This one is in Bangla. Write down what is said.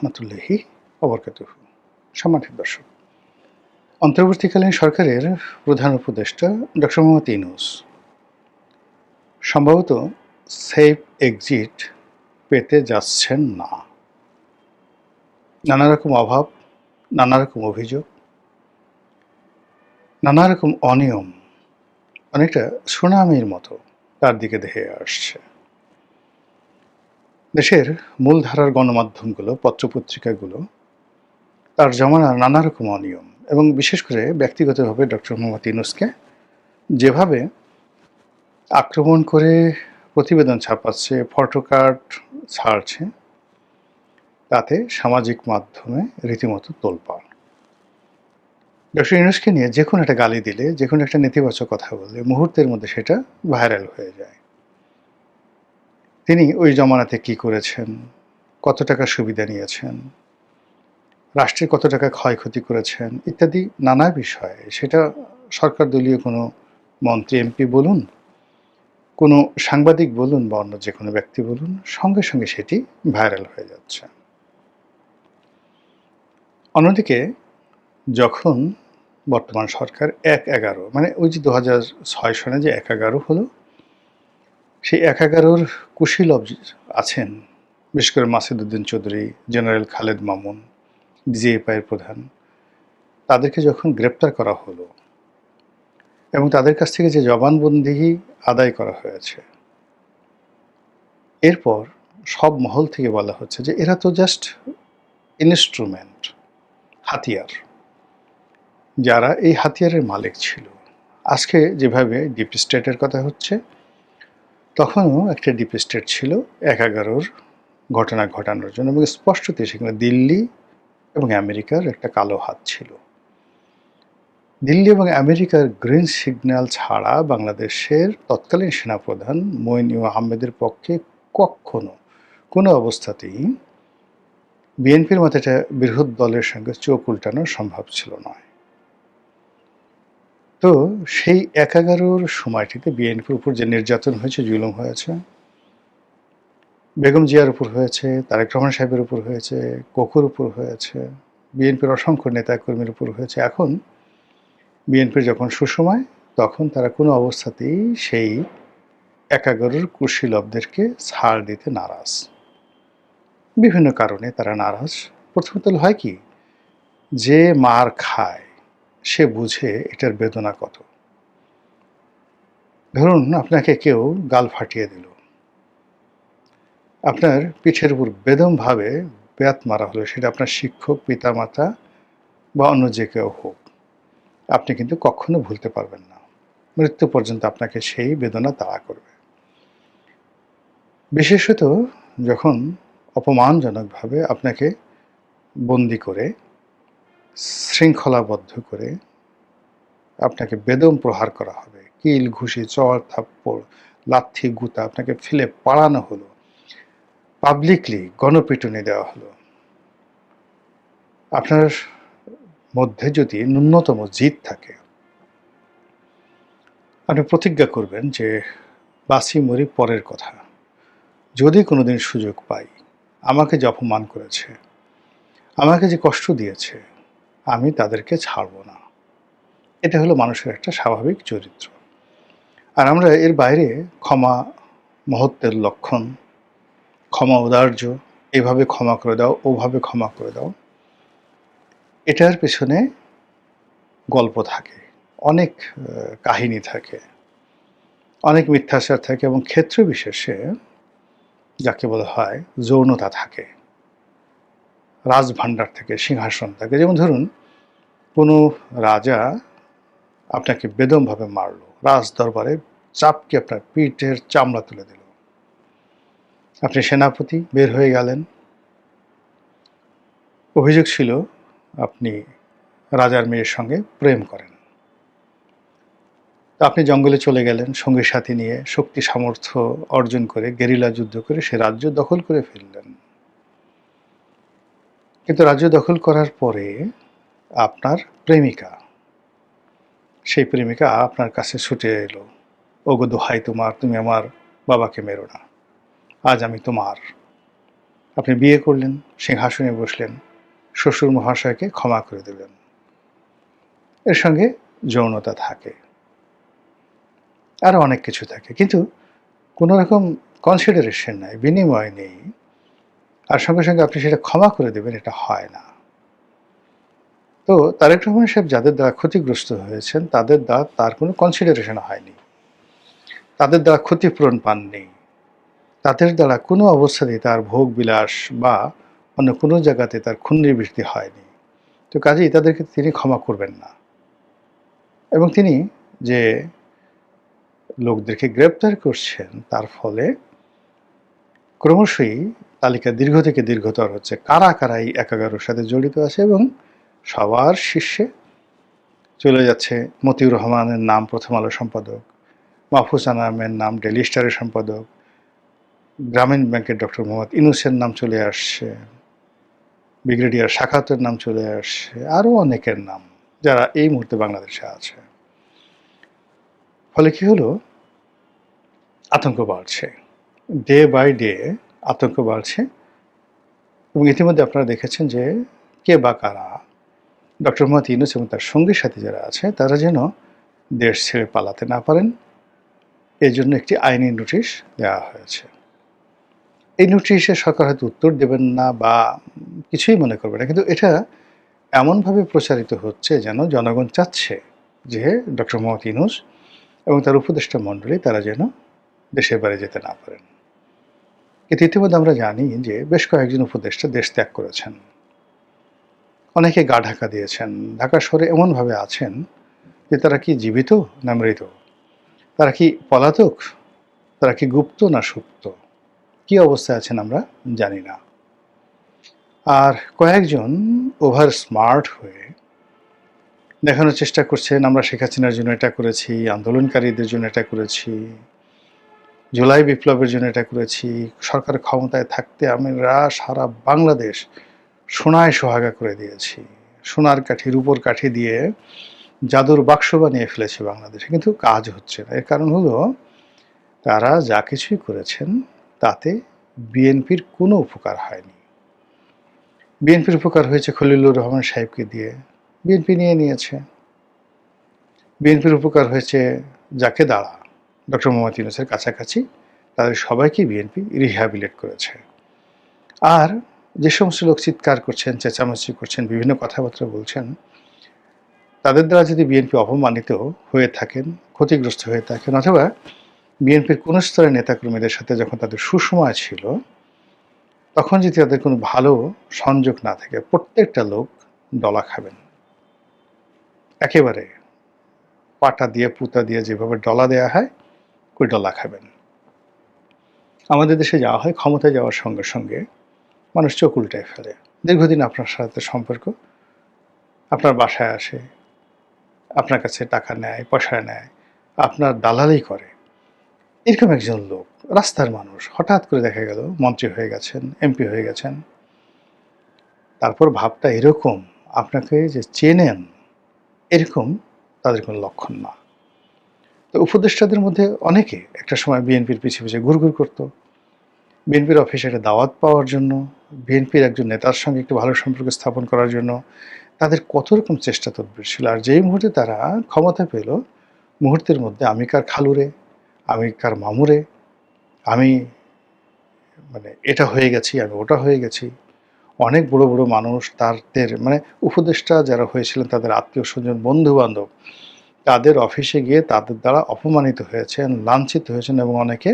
রাহমাতুল্লাহি ওয়া বারাকাতুহু। সম্মানিত দর্শক, অন্তর্বর্তীকালীন সরকারের প্রধান উপদেষ্টা ডক্টর মোহাম্মদ ইউনূস সম্ভবত সেফ এক্সিট পেতে যাচ্ছেন না। নানা রকম অভাব, নানা রকম অভিযোগ, নানা রকম অনিয়ম অনেকটা সুনামির মতো তার দিকে ধেয়ে আসছে। দেশের মূলধারার গণমাধ্যমগুলো, পত্রপত্রিকাগুলো তার জমানার নানা রকম অনিয়ম এবং বিশেষ করে ব্যক্তিগতভাবে ডক্টর মোহাম্মদ ইউনূসকে যেভাবে আক্রমণ করে প্রতিবেদন ছাপাচ্ছে, ফটোকার্ড ছাড়ছে, তাতে সামাজিক মাধ্যমে রীতিমতো তোলপাড়। ডক্টর ইউনূসকে নিয়ে যে কোনো একটা গালি দিলে, যে কোনো একটা নেতিবাচক কথা বললে মুহূর্তের মধ্যে সেটা ভাইরাল হয়ে যায়। তিনি ওই জমানাতে কি করেছেন, কত টাকা সুবিধা নিয়েছেন, রাষ্ট্রের কত টাকা ক্ষয়ক্ষতি করেছেন ইত্যাদি নানা বিষয়ে, সেটা সরকার দলীয় কোনো মন্ত্রী এমপি বলুন, কোনো সাংবাদিক বলুন বা অন্য যে কোনো ব্যক্তি বলুন, সঙ্গে সঙ্গে সেটি ভাইরাল হয়ে যাচ্ছে। অন্যদিকে যখন বর্তমান সরকার ১/১১ মানে ওই যে ২০০৬ সনে যে ১/১১ হলো, সেই ১/১১-র কুশীলব আছেন, বিশেষ করে মাসুদ উদ্দিন চৌধুরী, জেনারেল খালেদ মামুন, ডিজিএফআই-এর প্রধান, তাদেরকে যখন গ্রেপ্তার করা হলো এবং তাদের কাছ থেকে যে জবানবন্দি আদায় করা হয়েছে, এরপর সব মহল থেকে বলা হচ্ছে যে এরা তো জাস্ট ইনস্ট্রুমেন্ট, হাতিয়ার। যারা এই হাতিয়ারের মালিক ছিল, আজকে যেভাবে ডিপ স্টেটের কথা হচ্ছে, তখনও একটা ডিপ স্টেট ছিল ১/১১-র ঘটনা ঘটানোর জন্য এবং স্পষ্টতই সেখানে দিল্লি এবং আমেরিকার একটা কালো হাত ছিল। দিল্লি এবং আমেরিকার গ্রিন সিগন্যাল ছাড়া বাংলাদেশের তৎকালীন সেনাপ্রধান মঈন আহমেদের পক্ষে কখনো কোনো অবস্থাতেই বিএনপির মতো একটা বৃহৎ দলের সঙ্গে চোখ উল্টানো সম্ভব ছিল না। তো সেই ১/১১-র সময়টিতে বিএনপির উপর যে নির্যাতন হয়েছে, জুলুম হয়েছে, বেগম জিয়ার উপর হয়েছে, তারেক রহমান সাহেবের উপর হয়েছে, কোকুর উপর হয়েছে, বিএনপির অসংখ্য নেতাকর্মীর উপর হয়েছে। এখন বিএনপির যখন সুসময়, তখন তারা কোনো অবস্থাতেই সেই ১/১১-র কুশীলবদেরকে ছাড় দিতে নারাজ। বিভিন্ন কারণে তারা নারাজ। প্রথমত হয় কি, যে মার খায় সে বুঝে এটার বেদনা কত। ধরুন আপনাকে কেউ গাল ফাটিয়ে দিল, আপনার পিঠের উপর বেদমভাবে বেত মারা হলো, সেটা আপনার শিক্ষক, পিতামাতা বা অন্য যে কেউ হোক, আপনি কিন্তু কখনো ভুলতে পারবেন না। মৃত্যু পর্যন্ত আপনাকে সেই বেদনা তাড়া করবে। বিশেষত যখন অপমানজনকভাবে আপনাকে বন্দি করে, শৃঙ্খলাবদ্ধ করে আপনাকে বেদম প্রহার করা হবে, কিল, ঘুষি, চড়, থাপ্পড়, লাথি, গুতা আপনাকে ফেলে পাড়ানো হলো, পাবলিকলি গণপিটুনি দেওয়া হলো। আপনার মধ্যে যদি ন্যূনতম জিদ থাকে, আপনি প্রতিজ্ঞা করবেন যে বাঁচি মরি পরের কথা, যদি কোনোদিন সুযোগ পাই, আমাকে যে অপমান করেছে, আমাকে যে কষ্ট দিয়েছে, আমি তাদেরকে ছাড়ব না। এটা হলো মানুষের একটা স্বাভাবিক চরিত্র। আর আমরা এর বাইরে ক্ষমা মহত্বের লক্ষণ, ক্ষমা ঔদার্য, এভাবে ক্ষমা করে দাও, ওভাবে ক্ষমা করে দাও, এটার পেছনে গল্প থাকে, অনেক কাহিনী থাকে, অনেক মিথ্যাচার থাকে এবং ক্ষেত্র বিশেষে যাকে বলা হয় যৌনতা থাকে, রাজভাণ্ডার থাকে, সিংহাসন থাকে। যেমন ধরুন, কোনো রাজা আপনাকে বেদমভাবে মারল, রাজ দরবারে চাপকে আপনার পিঠের চামড়া তুলে দিল, আপনি সেনাপতি, বের হয়ে গেলেন। অভিযোগ ছিল আপনি রাজার মেয়ের সঙ্গে প্রেম করেন। তো আপনি জঙ্গলে চলে গেলেন সঙ্গী সাথী নিয়ে, শক্তি সামর্থ্য অর্জন করে, গেরিলা যুদ্ধ করে সে রাজ্য দখল করে ফেললেন। কিন্তু রাজ্য দখল করার পরে আপনার প্রেমিকা, সেই প্রেমিকা আপনার কাছে ছুটে এলো, ওগো দোহাই তোমার, তুমি আমার বাবাকে মেরো না, আজ আমি তোমার। আপনি বিয়ে করলেন, সিংহাসনে বসলেন, শ্বশুর মহাশয়কে ক্ষমা করে দিলেন। এর সঙ্গে যৌনতা থাকে, আরও অনেক কিছু থাকে, কিন্তু কোনো রকম কনসিডারেশন নাই, বিনিময় নেই, আর সঙ্গে সঙ্গে আপনি সেটা ক্ষমা করে দেবেন, এটা হয় না। তো তারেক রহমান সাহেব যাদের দ্বারা ক্ষতিগ্রস্ত হয়েছেন তাদের দ্বারা তার কোনো কনসিডারেশন হয়নি, তাদের দ্বারা ক্ষতিপূরণ পাননি, তাদের দ্বারা কোনো অবস্থাতেই তার ভোগ বিলাস বা অন্য কোনো জায়গাতে তার খুননিবৃত্তি হয়নি। তো কাজেই তাদেরকে তিনি ক্ষমা করবেন না। এবং তিনি যে লোকদেরকে গ্রেপ্তার করছেন তার ফলে ক্রমশই তালিকা দীর্ঘ থেকে দীর্ঘতর হচ্ছে, কারা কারা এই ১১ সাথে জড়িত আছে, এবং সবার শীর্ষে চলে যাচ্ছে মতিউর রহমানের নাম প্রথম আলো সম্পাদক, মাহফুজ আনামের নাম ডেইলি স্টারের সম্পাদক, গ্রামীণ ব্যাংকের ডক্টর মোহাম্মদ ইউনূসের নাম চলে আসছে, ব্রিগেডিয়ার সাখাওয়াতের নাম চলে আসছে, আরও অনেকের নাম যারা এই মুহূর্তে বাংলাদেশে আছে। ফলে কি হলো, আতঙ্ক বাড়ছে, ডে বাই ডে আতঙ্ক বাড়ছে। এবং ইতিমধ্যে আপনারা দেখেছেন যে কে বা কারা ডক্টর মোহাম্মদ ইউনূস এবং তার সঙ্গী সাথী যারা আছে তারা যেন দেশ ছেড়ে পালাতে না পারেন, এই জন্য একটি আইনি নোটিশ দেওয়া হয়েছে। এই নোটিশে সরকার হয়তো উত্তর দেবেন না বা কিছুই মনে করবে না, কিন্তু এটা এমনভাবে প্রচারিত হচ্ছে যেন জনগণ চাচ্ছে যে ডক্টর মোহাম্মদ ইউনূস এবং তার উপদেষ্টা মণ্ডলী তারা যেন দেশের বাইরে যেতে না পারেন। কিন্তু ইতিমধ্যে আমরা জানি যে বেশ কয়েকজন উপদেষ্টা দেশ ত্যাগ করেছেন, অনেকে গা ঢাকা দিয়েছেন, ঢাকা শহরে এমনভাবে আছেন যে তারা কি জীবিত না মৃত, তারা কি পলাতক, তারা কি গুপ্ত না সুপ্ত, কি অবস্থায় আছেন আমরা জানি না। আর কয়েকজন ওভার স্মার্ট হয়ে দেখানোর চেষ্টা করছেন আমরা শেখ হাসিনার জন্য এটা করেছি, আন্দোলনকারীদের জন্য এটা করেছি, জুলাই বিপ্লবের জন্য এটা করেছি, সরকার ক্ষমতায় থাকতে আমরা সারা বাংলাদেশ সোনায় সোহাগা করে দিয়েছি, সোনার কাঠি রূপোর কাঠি দিয়ে জাদুর বাক্স বানিয়ে ফেলেছে বাংলাদেশে, কিন্তু কাজ হচ্ছে না। এর কারণ হলো তারা যা কিছুই করেছেন তাতে বিএনপির কোনো উপকার হয়নি। বিএনপির উপকার হয়েছে খলিলুর রহমান সাহেবকে দিয়ে, বিএনপি নিয়ে নিয়েছে। বিএনপির উপকার হয়েছে যাকে দ্বারা ডক্টর মোহাম্মদ ইউনূসের কাছাকাছি, তাদের সবাইকে বিএনপি রিহ্যাবিলিট করেছে। আর যে সমস্ত লোক চিৎকার করছেন, চেঁচামেচি করছেন, বিভিন্ন কথাবার্তা বলছেন, তাদের দ্বারা যদি বিএনপি অপমানিত হয়ে থাকেন, ক্ষতিগ্রস্ত হয়ে থাকেন, অথবা বিএনপির কোন স্তরের নেতাকর্মীদের সাথে যখন তাদের সুসময় ছিল তখন যদি তাদের কোনো ভালো সংযোগ না থাকে, প্রত্যেকটা লোক ডলা খাবেন, একেবারে পাটা দিয়ে পুতা দিয়ে যেভাবে ডলা দেওয়া হয় ওই ডলা খাবেন। আমাদের দেশে যাওয়া হয়, ক্ষমতায় যাওয়ার সঙ্গে সঙ্গে মানুষ চোখ উল্টায় ফেলে। দীর্ঘদিন আপনার সাথে সম্পর্ক, আপনার বাসায় আসে, আপনার কাছে টাকা নেয়, পয়সা নেয়, আপনার দালালি করে, এরকম একজন লোক, রাস্তার মানুষ, হঠাৎ করে দেখা গেল মন্ত্রী হয়ে গেছেন, এমপি হয়ে গেছেন, তারপর ভাবটা এরকম আপনাকে যে চেনেন এরকম তাদের কোনো লক্ষণ না। তো উপদেষ্টাদের মধ্যে অনেকে একটা সময় বিএনপির পিছিয়ে পিছিয়ে ঘুরঘুর করতো, বিএনপির অফিসে একটা দাওয়াত পাওয়ার জন্য, বিএনপির একজন নেতার সঙ্গে একটু ভালো সম্পর্ক স্থাপন করার জন্য তাদের কত রকম চেষ্টা তদবির ছিল। আর যেই মুহূর্তে তারা ক্ষমতা পেল, মুহূর্তের মধ্যে আমি কার খালুরে, আমি কার মামুরে, আমি মানে এটা হয়ে গেছি, আমি ওটা হয়ে গেছি। অনেক বড় বড় মানুষ তাদের মানে উপদেষ্টা যারা হয়েছিলেন তাদের আত্মীয় স্বজন, বন্ধু বান্ধব তাদের অফিসে গিয়ে তাদের দ্বারা অপমানিত হয়েছেন, লাঞ্ছিত হয়েছেন এবং অনেকে